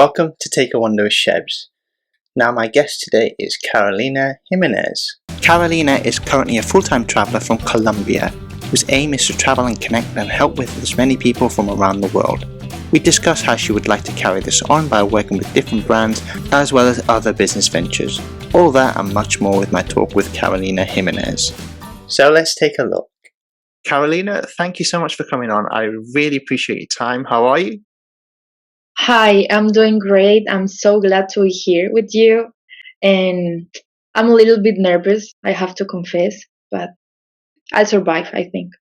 Welcome to Take a Wander with Shebs. Now my guest today is Carolina Jiménez. Carolina is currently a full-time traveller from Colombia, whose aim is to travel and connect and help with as many people from around the world. We discuss how she would like to carry this on by working with different brands as well as other business ventures. All that and much more with my talk with Carolina Jiménez. So let's take a look. Carolina, thank you so much for coming on. I really appreciate your time. How are you? Hi, I'm doing great. I'm so glad to be here with you. And I'm a little bit nervous, I have to confess, but I'll survive, I think.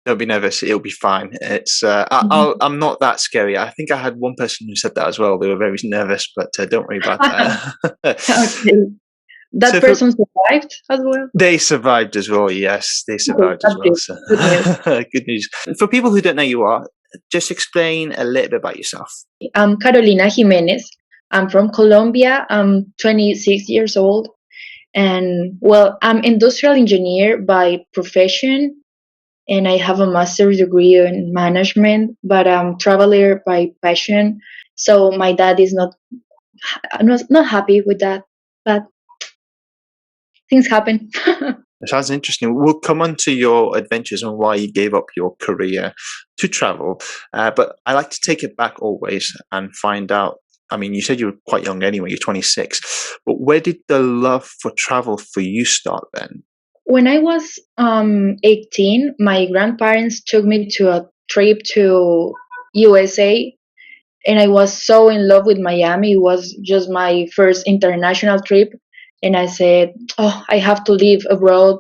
Don't be nervous. It'll be fine. I'm not that scary. I think I had one person who said that as well. They were very nervous, but don't worry about that. Okay. That So person survived as well? they survived as well. Yes, they Okay, survived as that's well. good. So Good news. good news. For people who don't know who you are, just explain a little bit about yourself. I'm Carolina Jiménez. I'm from Colombia. I'm 26 years old. And well, I'm industrial engineer by profession. And I have a master's degree in management, but I'm traveler by passion. So my dad is not happy with that, but things happen. It sounds interesting. We'll come on to your adventures and why you gave up your career to travel. But I like to take it back always and find out. I mean, you said you were quite young anyway, you're 26. But where did the love for travel for you start then? When I was 18, my grandparents took me to a trip to USA, and I was so in love with Miami. It was just my first international trip, and I said, "Oh, I have to live abroad,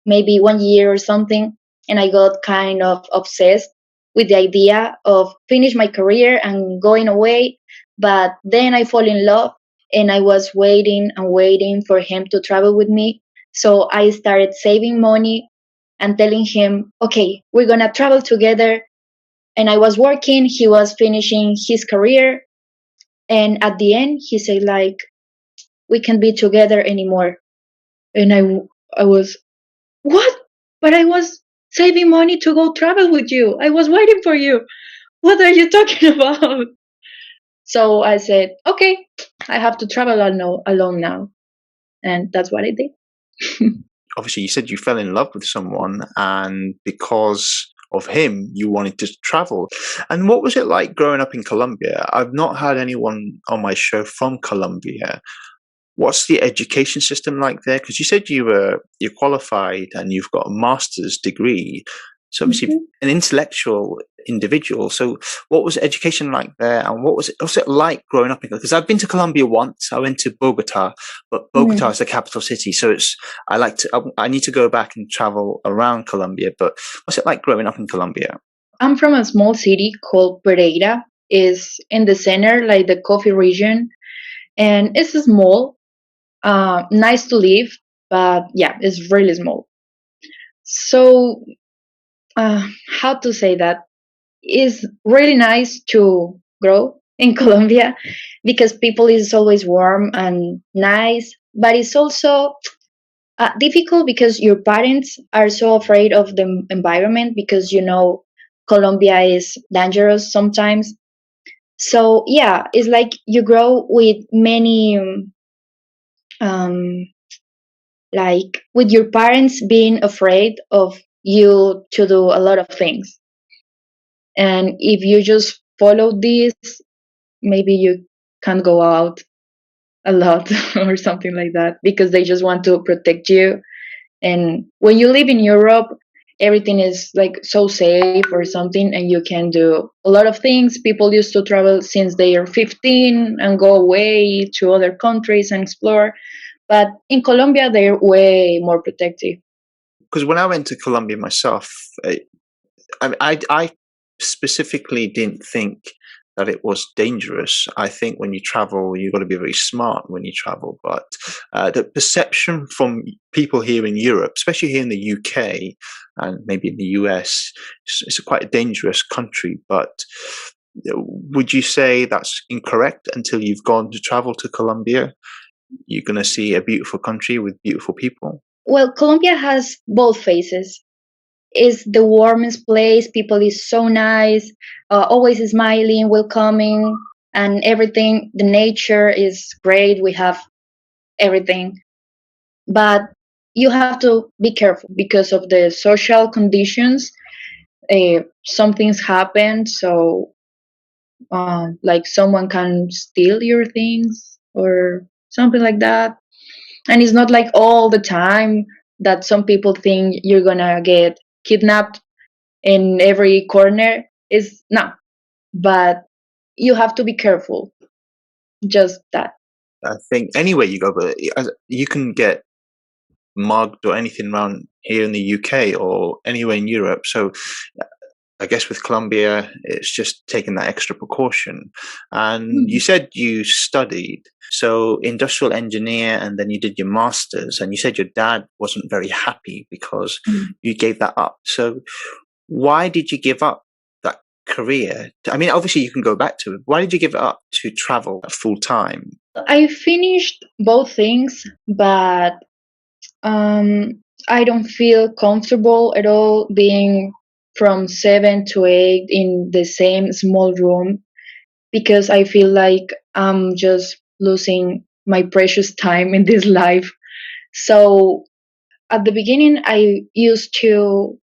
maybe 1 year or something." And I got kind of obsessed with the idea of finish my career and going away. But then I fall in love, and I was waiting and waiting for him to travel with me. So I started saving money and telling him, "Okay, we're gonna travel together." And I was working, he was finishing his career, and at the end he said like, "We can't be together anymore." And I was, "What? But I was saving money to go travel with you. I was waiting for you. What are you talking about?" So I said, "Okay, I have to travel alone now." And that's what I did. Obviously, you said you fell in love with someone, and because of him, you wanted to travel. And what was it like growing up in Colombia? I've not had anyone on my show from Colombia. What's the education system like there? Because you said you're qualified and you've got a master's degree, so obviously Mhm. an intellectual individual. So what was education like there, and what's it like growing up in? Because I've been to Colombia once. I went to Bogota, but Bogota is the capital city, so I need to go back and travel around Colombia. But what's it like growing up in Colombia? I'm from a small city called Pereira. Is in the center, like the coffee region, and it's small. Nice to live, but yeah, it's really small. So, how to say that? It's really nice to grow in Colombia because people is always warm and nice, but it's also difficult because your parents are so afraid of the environment because Colombia is dangerous sometimes. So yeah, it's like you grow with many um, like with your parents being afraid of you to do a lot of things. And if you just follow this, maybe you can't go out a lot or something like that because they just want to protect you. And when you live in Europe, everything is like so safe or something, and you can do a lot of things. People used to travel since they are 15 and go away to other countries and explore. But in Colombia, they're way more protective. Because when I went to Colombia myself, I specifically didn't think that it was dangerous. I think when you travel, you've got to be very smart when you travel. But the perception from people here in Europe, especially here in the UK and maybe in the US, it's quite a dangerous country. But would you say that's incorrect until you've gone to travel to Colombia? You're going to see a beautiful country with beautiful people. Well, Colombia has both faces. It's the warmest place. People is so nice, always smiling, welcoming, and everything. The nature is great. We have everything, but you have to be careful because of the social conditions. Some things happen, so like someone can steal your things or something like that. And it's not like all the time that some people think you're gonna get kidnapped in every corner. Is no, but you have to be careful. Just that. I think anywhere you go, but you can get mugged or anything around here in the UK or anywhere in Europe. So I guess with Colombia, it's just taking that extra precaution. And you Mm. said you studied, so industrial engineer, and then you did your masters, and you said your dad wasn't very happy because Mm. you gave that up. So why did you give up that career? I mean, obviously you can go back to it. Why did you give it up to travel full time? I finished both things, but um, I don't feel comfortable at all being from 7 to 8 in the same small room because I feel like I'm just losing my precious time in this life. So at the beginning, I used to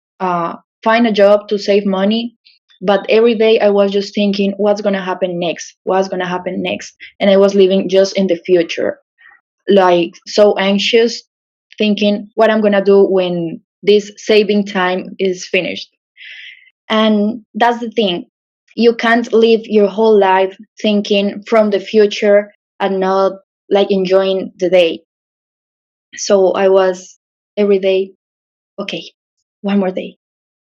find a job to save money, but every day I was just thinking, what's gonna happen next? What's gonna happen next? And I was living just in the future, like so anxious, thinking what I'm gonna do when this saving time is finished. And that's the thing. You can't live your whole life thinking from the future and not like enjoying the day. So I was every day, okay, one more day,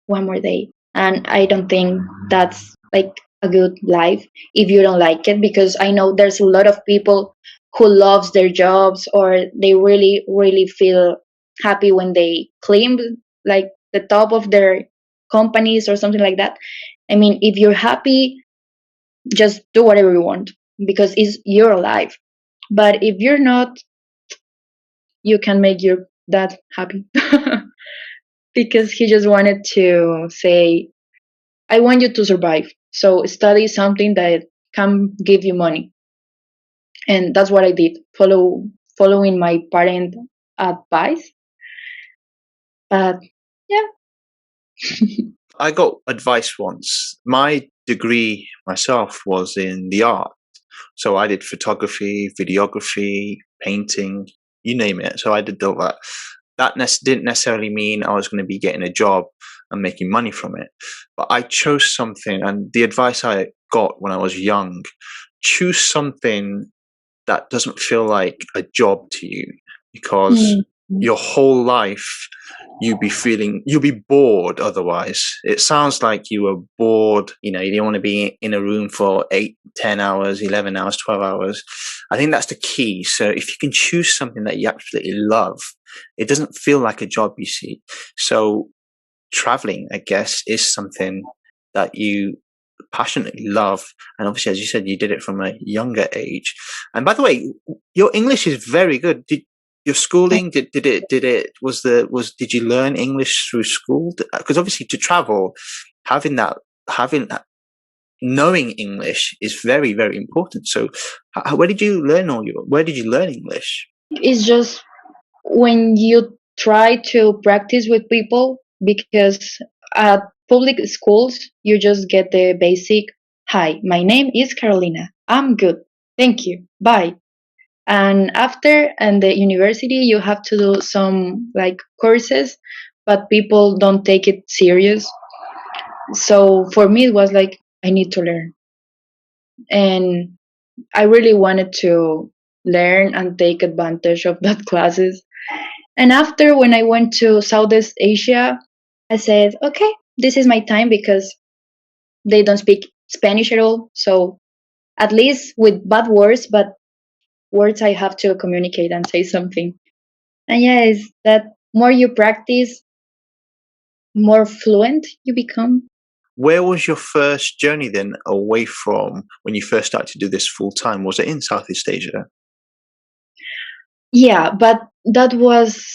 one more day. And I don't think that's like a good life if you don't like it, because I know there's a lot of people who loves their jobs or they really, really feel happy when they climb like the top of their companies or something like that. I mean, if you're happy, just do whatever you want because it's your life. But if you're not, you can make your dad happy because he just wanted to say, I want you to survive. So study something that can give you money. And that's what I did, following my parent advice. But yeah. I got advice once. My degree myself was in the art. So I did photography, videography, painting, you name it. So I did all that. That didn't necessarily mean I was going to be getting a job and making money from it. But I chose something, and the advice I got when I was young, choose something that doesn't feel like a job to you, because Mm. your whole life you'll be bored otherwise. It sounds like you were bored, you don't want to be in a room for 8, 10 hours, 11 hours, 12 hours. I think that's the key. So if you can choose something that you absolutely love, it doesn't feel like a job, you see. So traveling, I guess, is something that you passionately love, and obviously, as you said, you did it from a younger age. And by the way, your English is very good. Did your schooling did it was did you learn English through school? Because obviously, to travel, having that having that, knowing English is very, very important. So where did you learn where did you learn English? It's just when you try to practice with people, because at public schools, you just get the basic, hi, my name is Carolina. I'm good. Thank you. Bye. And after and the university, you have to do some like courses, but people don't take it serious. So for me, it was like, I need to learn. And I really wanted to learn and take advantage of that classes. And after, when I went to Southeast Asia, I said, okay, this is my time because they don't speak Spanish at all. So at least with bad words, but words I have to communicate and say something. And yeah, is that more you practice, more fluent you become. Where was your first journey then, away from when you first started to do this full time? Was it in Southeast Asia? Yeah, but that was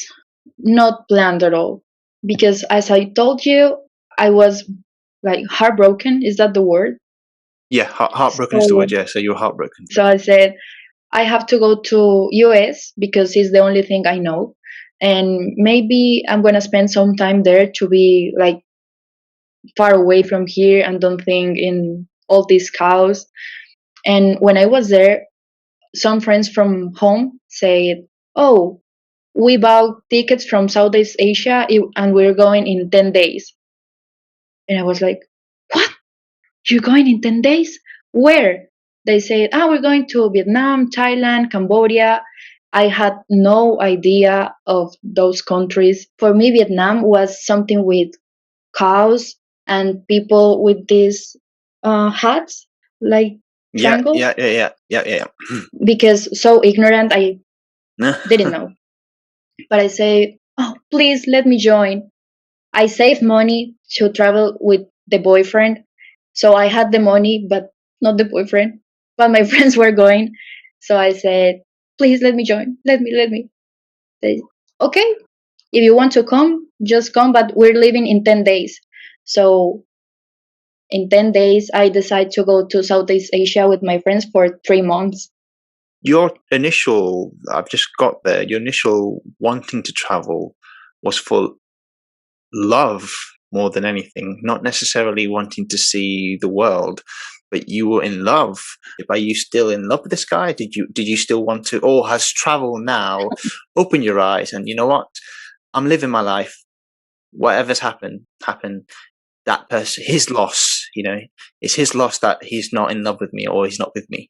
not planned at all. Because as I told you, I was like heartbroken. Is that the word? Yeah, heartbroken is the word. So Yeah, so you were heartbroken. so I said I have to go to US because it's the only thing I know, and maybe I'm gonna spend some time there to be like far away from here and don't think in all this chaos. And when I was there, some friends from home said, "Oh, we bought tickets from Southeast Asia and we're going in 10 days." And I was like, "What? You're going in 10 days? Where?" They said, "Ah, we're going to Vietnam, Thailand, Cambodia." I had no idea of those countries. For me, Vietnam was something with cows and people with these hats, like Yeah, triangles. yeah, yeah, yeah, yeah, yeah. Because so ignorant, I Yeah. didn't know. But I said, "Oh, please let me join." I saved money to travel with the boyfriend. So I had the money, but not the boyfriend. But my friends were going. So I said, "Please let me join. Let me." They, okay, if you want to come, just come, but we're leaving in 10 days. So in 10 days, I decided to go to Southeast Asia with my friends for 3 months. Your initial, I've just got there, your initial wanting to travel was for love more than anything, not necessarily wanting to see the world, but you were in love. Are you still in love with this guy? Did you still want to, or has travel now opened your eyes and you know what? I'm living my life. Whatever's happened. That person, his loss, it's his loss that he's not in love with me or he's not with me.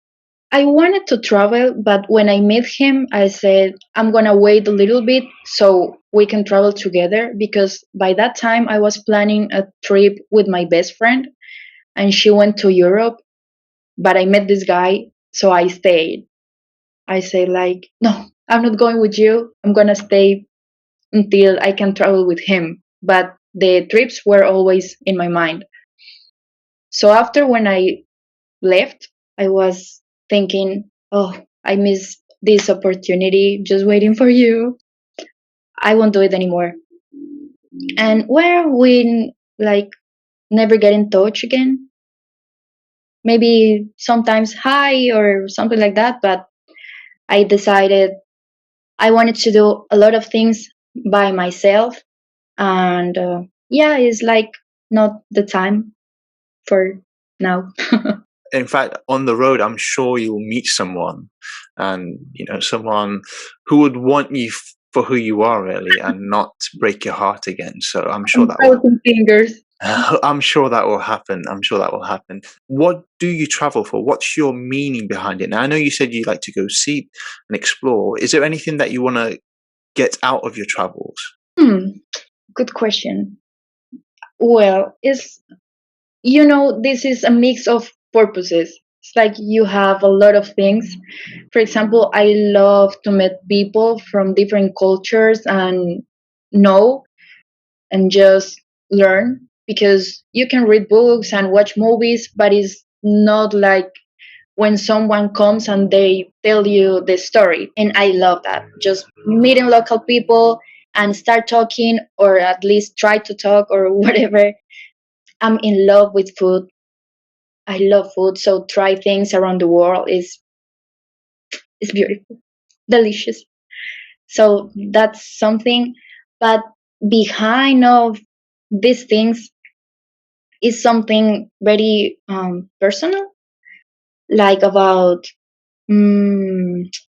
I wanted to travel, but when I met him, I said, "I'm gonna wait a little bit so we can travel together." Because by that time, I was planning a trip with my best friend, and she went to Europe, but I met this guy, so I stayed. I said, like, "No, I'm not going with you. I'm gonna stay until I can travel with him." But the trips were always in my mind. So after when I left, I was thinking, "Oh, I missed this opportunity just waiting for you. I won't do it anymore." And where we like never get in touch again. Maybe sometimes hi or something like that, but I decided I wanted to do a lot of things by myself, and yeah, it's like not the time for now. In fact, on the road, I'm sure you'll meet someone, and someone who would want you for who you are, really, and not break your heart again. So I'm sure I'm that will. crossing fingers. I'm sure that will happen. I'm sure that will happen. What do you travel for? What's your meaning behind it? Now, I know you said you like to go see and explore. Is there anything that you want to get out of your travels? Good question. Well, it's this is a mix of purposes. It's like you have a lot of things. For example, I love to meet people from different cultures and know and just learn, because you can read books and watch movies, but it's not like when someone comes and they tell you the story. And I love that. Just meeting local people and start talking, or at least try to talk or whatever. I'm in love with food. I love food, so try things around the world is beautiful, delicious. So that's something. But behind of these things is something very personal, like about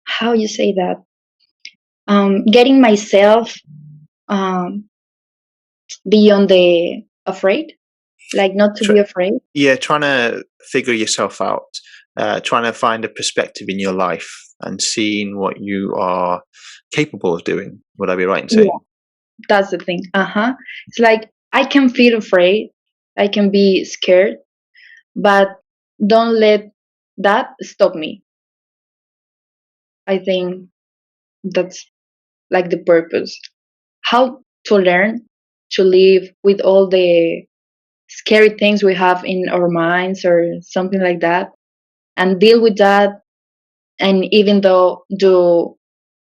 how you say that, getting myself um, beyond the afraid, like not to be Tr- afraid. yeah, trying to figure yourself out, trying to find a perspective in your life and seeing what you are capable of doing. Would I be right in Yeah, saying? that's the thing. It's like I can feel afraid, I can be scared, but don't let that stop me. I think that's like the purpose. How to learn to live with all the scary things we have in our minds or something like that, and deal with that, and even though do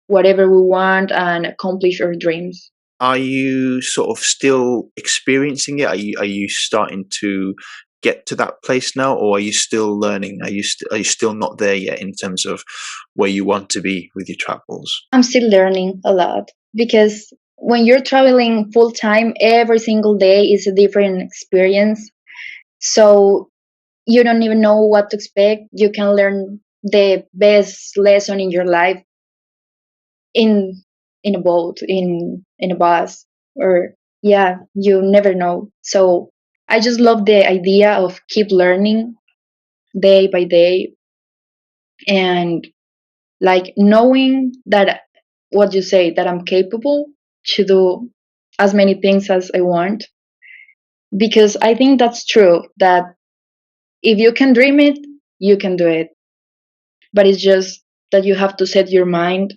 whatever we want and accomplish our dreams. Are you sort of still experiencing it? Are you starting to get to that place now, or are you still learning? Are you still not there yet in terms of where you want to be with your travels? I'm still learning a lot because when you're traveling full time, every single day is a different experience. So you don't even know what to expect. You can learn the best lesson in your life in a boat, in a bus, or yeah, you never know. So I just love the idea of keep learning day by day, and like knowing that what you say, that I'm capable to do as many things as I want, because I think that's true, that if you can dream it, you can do it, but it's just that you have to set your mind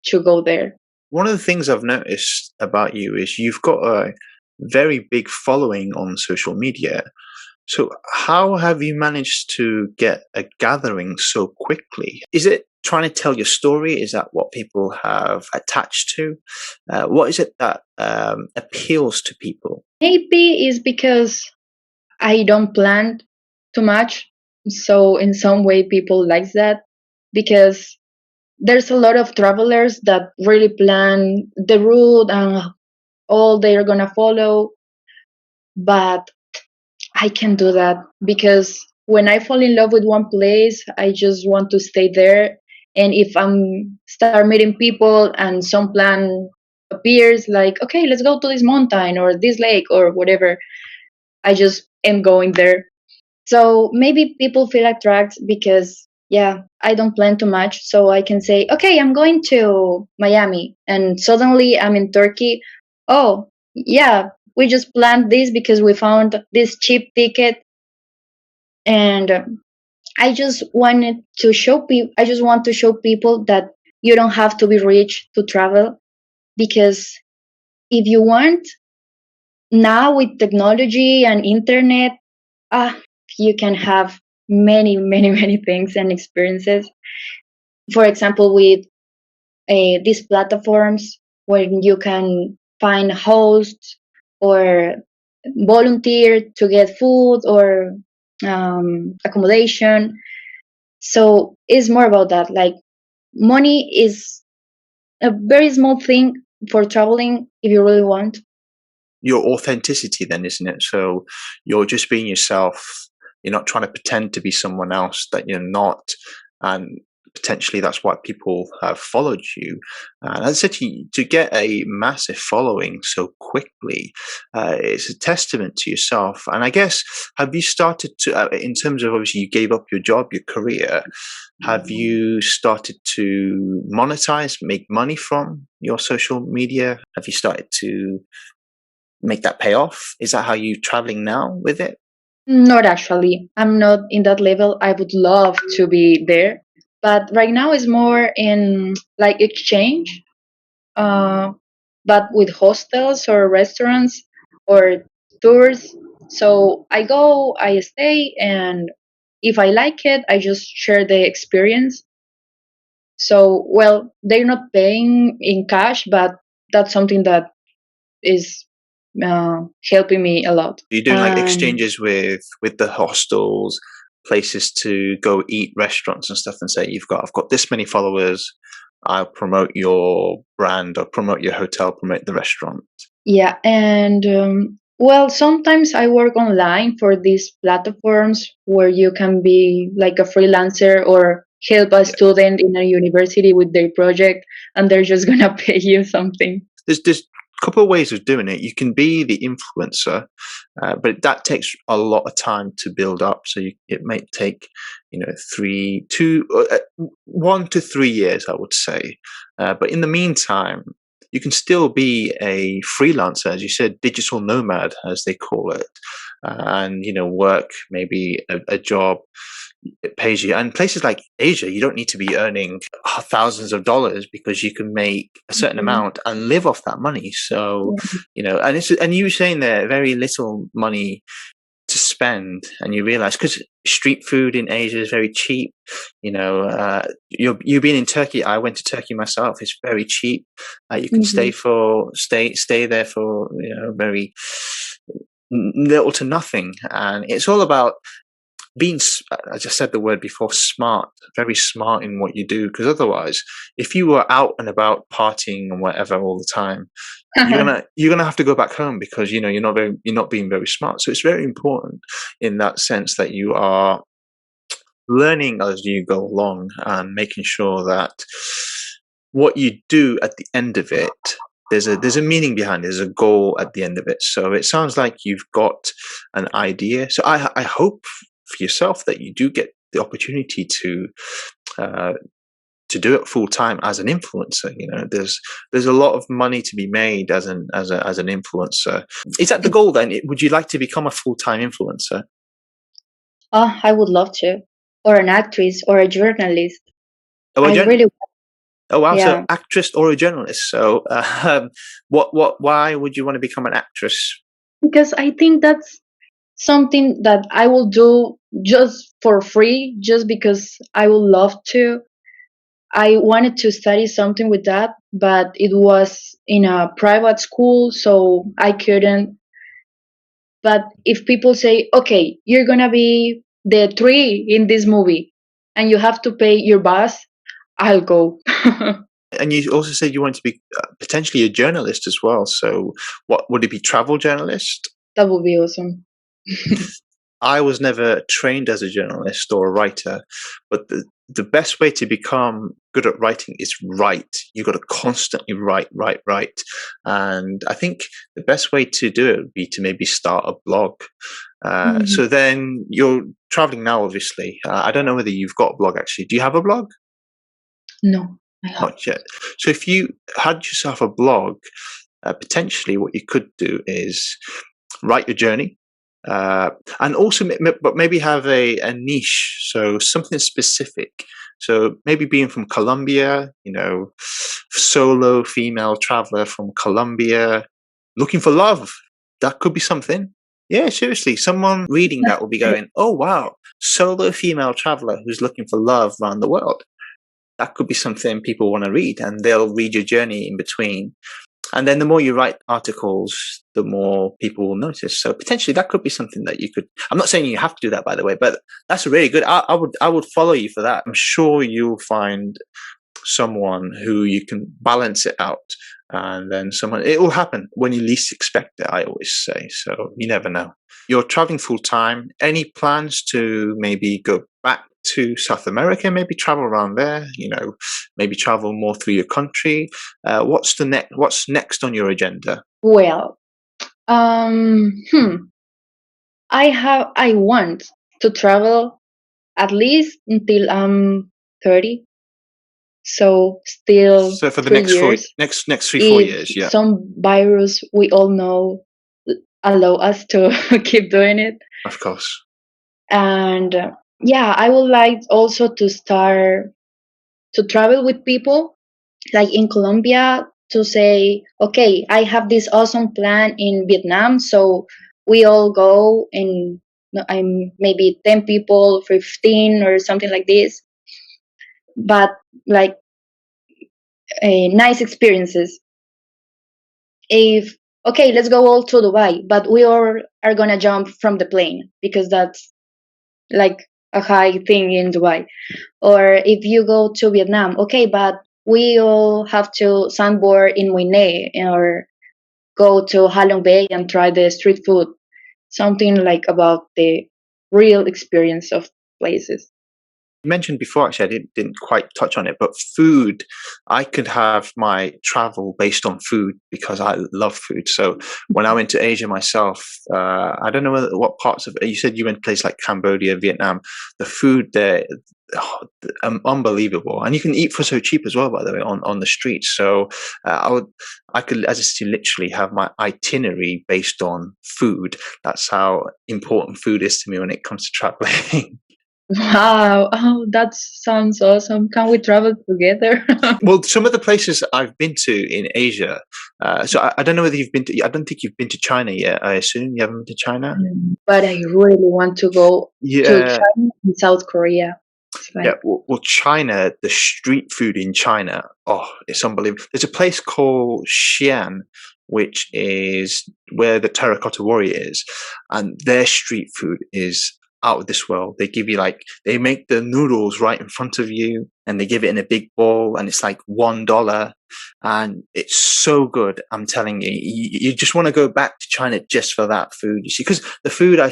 to go there. One of the things I've noticed about you is you've got a very big following on social media. So, how have you managed to get a gathering so quickly? Is it trying to tell your story? Is that what people have attached to? What is it that appeals to people? Maybe it's because I don't plan too much, so in some way people like that, because there's a lot of travelers that really plan the route and all they're gonna follow, but I can do that because when I fall in love with one place, I just want to stay there. And if I'm start meeting people and some plan appears, like, okay, let's go to this mountain or this lake or whatever, I just am going there. So maybe people feel attracted because, yeah, I don't plan too much. So I can say, okay, I'm going to Miami. And suddenly I'm in Turkey. Oh, yeah, we just planned this because we found this cheap ticket. And I just wanted to show people, I just want to show people that you don't have to be rich to travel, because if you want, now with technology and internet, ah, you can have many, many, many things and experiences. For example, with these platforms where you can find hosts or volunteer to get food or accommodation. So it's more about that. Like money is a very small thing for traveling if you really want. Your authenticity, then, isn't it? So, you're just being yourself. You're not trying to pretend to be someone else that you're not. And potentially that's why people have followed you. And as I said, to get a massive following so quickly, it's a testament to yourself. And I guess, have you started to, in terms of obviously you gave up your job, your career, have you started to monetize, make money from your social media? Have you started to make that pay off? Is that how you're traveling now with it? Not actually. I'm not in that level. I would love to be there. But right now it's more in like exchange, uh, but with hostels or restaurants or tours. So I go, I stay, and if I like it, I just share the experience. So, well, they're not paying in cash, but that's something that is helping me a lot. You're doing like And exchanges with the hostels, places to go eat, restaurants and stuff, and say I've got this many followers. I'll promote your brand or promote your hotel, promote the restaurant. yeah, and well, sometimes I work online for these platforms where you can be like a freelancer or help a Yeah. student in a university with their project, and they're just gonna pay you something. There's a couple of ways of doing it. You can be the influencer, but that takes a lot of time to build up. So it might take, 1 to 3 years, I would say. But in the meantime, you can still be a freelancer, as you said, digital nomad, as they call it, and work maybe a job. It pays you. And places like Asia, you don't need to be earning thousands of dollars because you can make a certain Mhm. amount and live off that money. So, Yeah. and you were saying there, very little money to spend, and you realize because street food in Asia is very cheap. You've been in Turkey. I went to Turkey myself. It's very cheap. You can Mhm. stay there for very little to nothing, and it's all about being, I just said the word before, smart, very smart in what you do. Because otherwise, if you were out and about partying and whatever all the time, you're gonna have to go back home because you're not being very smart. So it's very important in that sense that you are learning as you go along and making sure that what you do at the end of it, there's a meaning behind it, there's a goal at the end of it. So it sounds like you've got an idea. So I hope for yourself that you do get the opportunity uh, to do it full time as an influencer. There's a lot of money to be made as an influencer. Is that the goal then? Would you like to become a full time influencer? Oh, I would love to. Or an actress or a journalist. Oh, I really, oh wow! So yeah, actress or a journalist? So why would you want to become an actress? because I think that's something that I will do just for free, just because I would love to. I wanted to study something with that, but it was in a private school, so I couldn't. But if people say, okay, you're gonna be the three in this movie and you have to pay your bus, I'll go. And you also said you wanted to be potentially a journalist as well. So what would it be? Travel journalist? That would be awesome. I was never trained as a journalist or a writer, but the best way to become good at writing is write. You've got to constantly write, write, write. And I think the best way to do it would be to maybe start a blog. Mhm. So then you're traveling now, obviously. I don't know whether you've got a blog actually. Do you have a blog? No, I have. Not yet. So if you had yourself a blog, potentially what you could do is write your journey, uh, and also but maybe have a niche, so something specific. So maybe being from Colombia, solo female traveler from Colombia looking for love. That could be something. Yeah, seriously, someone reading that will be going, oh wow, solo female traveler who's looking for love around the world. That could be something people want to read, and they'll read your journey in between. And then the more you write articles, the more people will notice. So potentially that could be something that you could. I'm not saying you have to do that, by the way, but that's really good. I would follow you for that. I'm sure you'll find someone who you can balance it out, and then someone. It will happen when you least expect it. I always say. So you never know. You're traveling full time. Any plans to maybe go back to South America? Maybe travel around there. Maybe travel more through your country. What's next on your agenda? Well, um, hmm, I want to travel at least until I'm 30. So still So for the 3 years. next 3 4 years, If yeah, some virus we all know allow us to keep doing it. of course. And yeah, I would like also to start to travel with people like in Colombia to say, okay, I have this awesome plan in Vietnam, so we all go and no, I'm maybe 10 people, 15 or something like this, but like nice experiences. If okay, let's go all to Dubai, but we all are gonna jump from the plane because that's like a high thing in Dubai. Or if you go to Vietnam, okay, but we all have to sandboard in Muine or go to Halong Bay and try the street food. Something like about the real experience of places. You mentioned before, actually, I didn't quite touch on it, but food. I could have my travel based on food because I love food. So when I went to Asia myself, I don't know what parts of. You said you went to places like Cambodia, Vietnam. The food there, oh, unbelievable, and you can eat for so cheap as well. By the way, on the streets. So I could, as I say, literally have my itinerary based on food. That's how important food is to me when it comes to traveling. Wow, oh, that sounds awesome. Can we travel together? Well, some of the places I've been to in Asia. So I don't know whether you've been to. I don't think you've been to China yet. I assume you haven't been to China. But I really want to go to Yeah, China and South Korea. It's yeah. like, Well, China, the street food in China, oh, it's unbelievable. There's a place called Xi'an, which is where the Terracotta Warrior is, and their street food is out of this world. They give you they make the noodles right in front of you, and they give it in a big bowl, and it's like $1, and it's so good. I'm telling you, you just want to go back to China just for that food. You see, because the food, I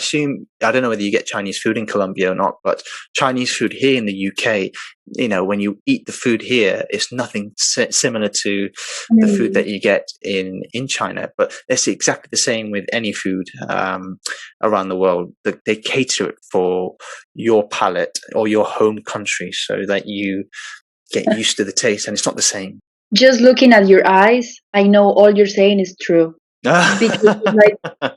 don't know whether you get Chinese food in Colombia or not, but Chinese food here in the UK, when you eat the food here, it's nothing similar to the food that you get in China. But it's exactly the same with any food around the world. They cater it for your palate or your home country so that you get used to the taste, and it's not the same. Just looking at your eyes, I know all you're saying is true. Because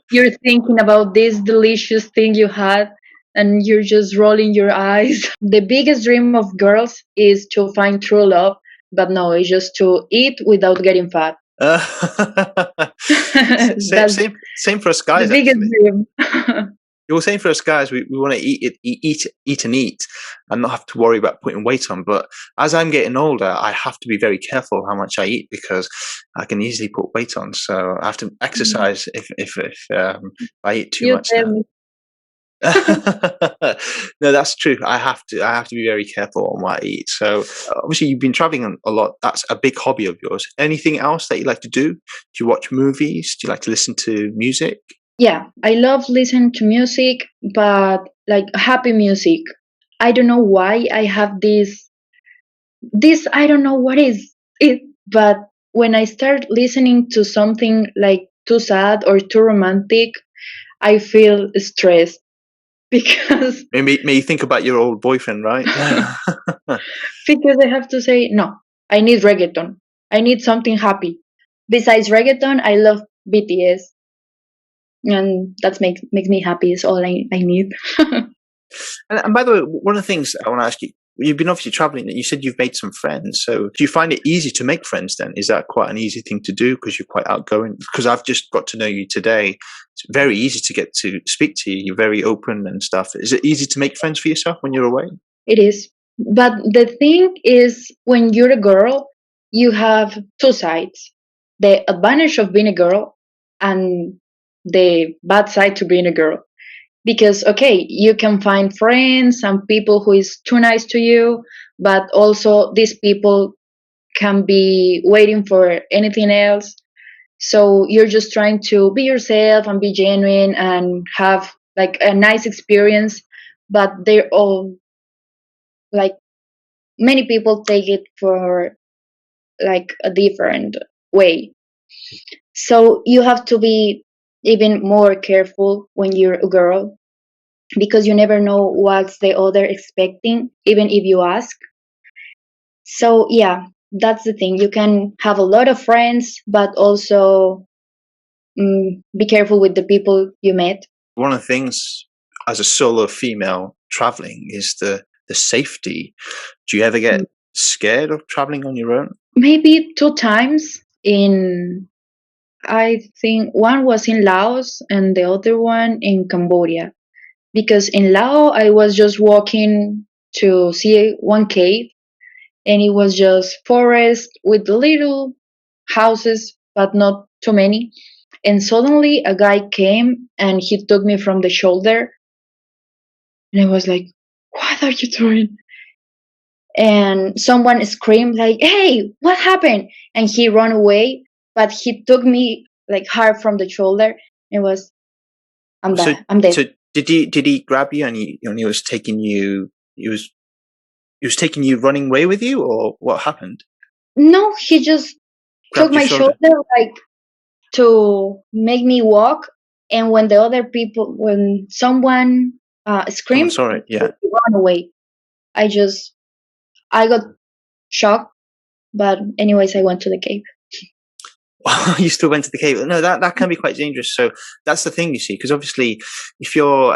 you're thinking about this delicious thing you had, and you're just rolling your eyes. The biggest dream of girls is to find true love, but no, it's just to eat without getting fat. Same for us guys. The biggest dream. You're saying for us guys, we want to eat and not have to worry about putting weight on. But as I'm getting older, I have to be very careful how much I eat, because I can easily put weight on. So I have to exercise if I eat too much now. No, that's true. I have to be very careful on what I eat. So obviously you've been traveling a lot. That's a big hobby of yours. Anything else that you like to do? Do you watch movies? Do you like to listen to music? Yeah, I love listening to music, but like happy music. I don't know why I have this I don't know what is it, but when I start listening to something like too sad or too romantic, I feel stressed because Maybe you think about your old boyfriend, right? because I have to say no. I need reggaeton. I need something happy. Besides reggaeton, I love BTS. And that makes me happy. Is all I need. And by the way, one of the things I want to ask you, you've been obviously traveling. You said you've made some friends. So do you find it easy to make friends then? Is that quite an easy thing to do because you're quite outgoing? Because I've just got to know you today. It's very easy to get to speak to you. You're very open and stuff. Is it easy to make friends for yourself when you're away? It is. But the thing is, when you're a girl, you have two sides. The advantage of being a girl and the bad side to being a girl. Because, okay, you can find friends and people who is too nice to you, but also these people can be waiting for anything else. So you're just trying to be yourself and be genuine and have like a nice experience, but they're all like many people take it for like a different way. So you have to be even more careful when you're a girl, because you never know what's the other expecting, even if you ask. So yeah, that's the thing. You can have a lot of friends, but also be careful with the people you met. One of the things as a solo female traveling is the safety. Do you ever get scared of traveling on your own? Maybe 2 times. I think one was in Laos and the other one in Cambodia. Because in Laos, I was just walking to see one cave, and it was just forest with little houses, but not too many. And suddenly a guy came and he took me from the shoulder, and I was like, "What are you doing?" And someone screamed like, "Hey, what happened?" And he ran away, but he took me like hard from the shoulder. It was, I'm dead. So did he grab you and he was taking you? He was taking you running away with you, or what happened? No, he just took my shoulder like to make me walk. And when when someone screamed, sorry, yeah, he ran away. I got shocked, but anyways, I went to the cave. You still went to the cave? No, that can be quite dangerous. So that's the thing, you see, because obviously, if you're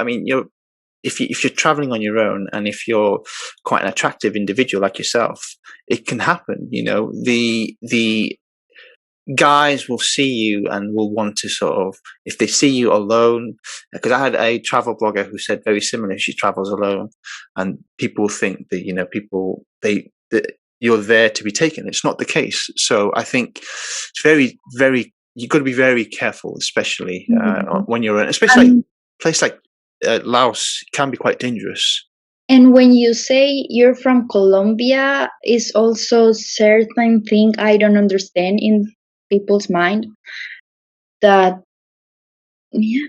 traveling on your own, and if you're quite an attractive individual like yourself, it can happen. The guys will see you and will want to sort of, if they see you alone, because I had a travel blogger who said very similar. She travels alone, and people think that that you're there to be taken. It's not the case. So I think it's very, very you've got to be very careful, especially Mhm. when you're in, especially like And place like Laos can be quite dangerous. and when you say you're from Colombia, is also certain thing I don't understand in people's mind that yeah,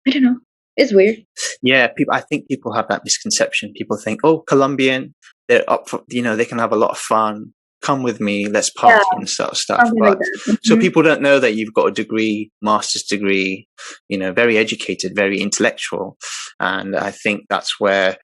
I don't know. It's weird. Yeah, people. I think people have that misconception. People think, oh, Colombian, they're up for, they can have a lot of fun. Come with me, let's Yeah, party and sort of stuff. something like But that. so people don't know that you've got a degree, master's degree, very educated, very intellectual, and I think that's where,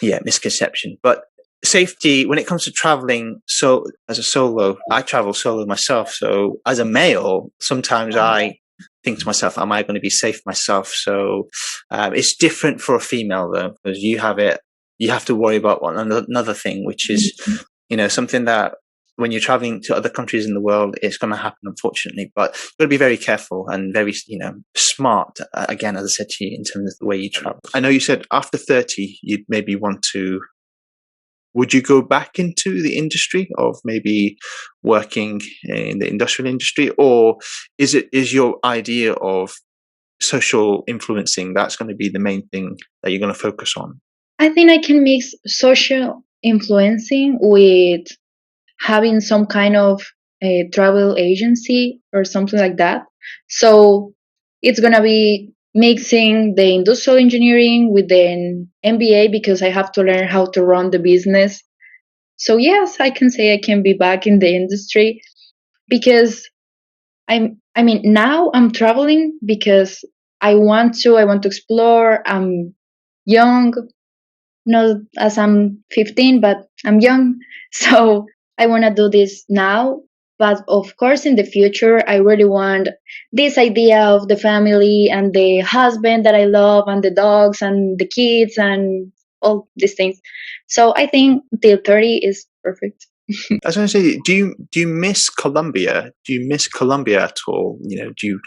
yeah, misconception. But safety when it comes to traveling. So as a solo, I travel solo myself. So as a male, sometimes I think to myself, am I going to be safe myself? So it's different for a female though, because you have to worry about another thing, which is, Mhm. something that when you're traveling to other countries in the world, it's going to happen, unfortunately. But you've got to be very careful and very, smart. Again, as I said to you, in terms of the way you travel. I know you said after 30, you'd maybe want to. Would you go back into the industry of maybe working in the industrial industry, or is your idea of social influencing that's going to be the main thing that you're going to focus on? I think I can mix social influencing with having some kind of a travel agency or something like that. So it's gonna be mixing the industrial engineering with the MBA because I have to learn how to run the business. So yes, I can say I can be back in the industry because I mean now I'm traveling because I want to explore. I'm young, not as I'm 15, but I'm young. So I want to do this now. But of course, in the future, I really want this idea of the family and the husband that I love and the dogs and the kids and all these things. So I think till 30 is perfect. I was going to say, do you miss Colombia? Do you miss Colombia at all? Do you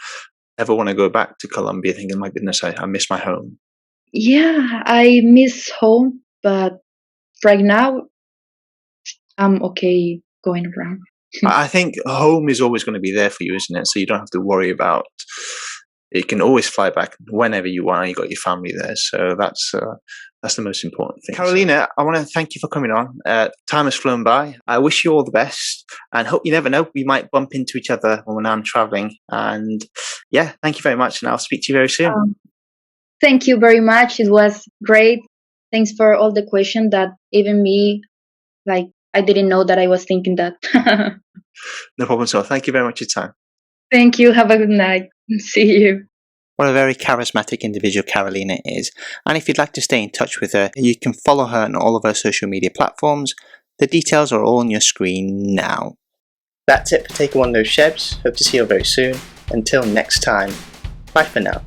ever want to go back to Colombia, thinking, "My goodness, I miss my home"? Yeah, I miss home, but right now I'm okay going around. I think home is always going to be there for you, isn't it? So you don't have to worry about. You can always fly back whenever you want. You got your family there, so that's the most important thing. Carolina, I want to thank you for coming on. Time has flown by. I wish you all the best, and hope you never know. We might bump into each other when I'm traveling. And yeah, thank you very much, and I'll speak to you very soon. Thank you very much. It was great. Thanks for all the questions that even me, like, I didn't know that I was thinking that. No problem at all. Thank you very much for your time. Thank you. Have a good night. See you. What a very charismatic individual Carolina is. And if you'd like to stay in touch with her, you can follow her on all of her social media platforms. The details are all on your screen now. That's it for Take One Those Shebs. Hope to see you very soon. Until next time, bye for now.